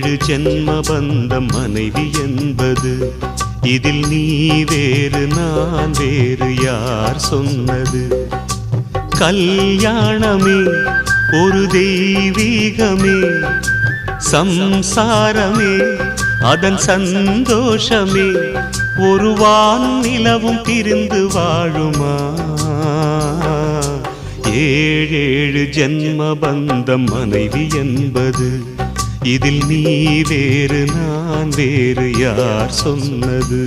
ஏழு ஜென்ம பந்தம் மனைவி என்பது, இதில் நீ வேறு நான் வேறு யார் சொன்னது? கல்யாணமே ஒரு தெய்வீகமே, சம்சாரமே அதன் சந்தோஷமே, ஒரு வான் நிலவும் பிரிந்து வாழுமா? ஏழேழு ஜென்ம பந்தம் மனைவி என்பது, இதில் நீ வேறு நான் வேறு யார் சொன்னது?